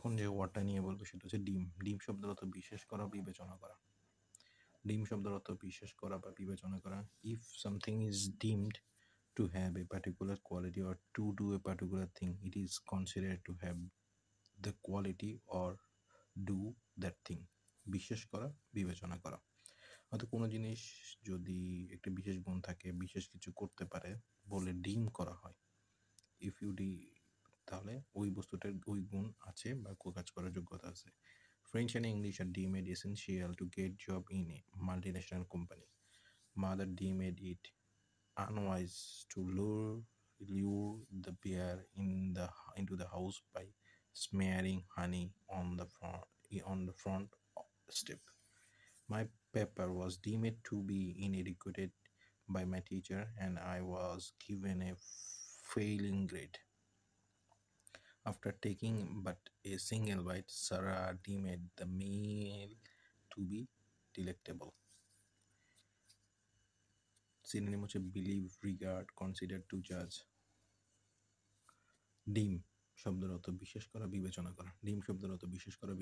এখন যে ওয়ার্ডটা নিয়ে বলবো সেটা হচ্ছে ডিম। ডিম শব্দের অর্থ বিশ্বাস করা, বিবেচনা করা। ডিম শব্দের অর্থ বিশ্বাস করা বা বিবেচনা করা। If something is deemed to have a particular quality or to do a particular thing, it is considered to have the quality or do that thing. বিশ্বাস করা, বিবেচনা করা। হয়তো কোনো জিনিস যদি একটা বিশেষ গুণ থাকে, বিশেষ কিছু করতে পারে বলে ডিম করা হয়, ইফ ইউ ডি, তাহলে ওই বস্তুটার ওই গুণ আছে বা কাজ করার যোগ্যতা আছে। French and English are deemed essential to get job in a multinational company. Mother deemed it unwise to lure the bear into the house by smearing honey on the front step. My paper was deemed to be inadequate by my teacher, and I was given a failing grade. After taking but a single bite, Sarah deemed the meal to be delectable. Synonym হচ্ছে believe, regard, consider, to judge. ডিম শব্দের অর্থ বিশ্বাস করা, বিবেচনা করা। ডিম শব্দের অর্থ বিশ্বাস করা,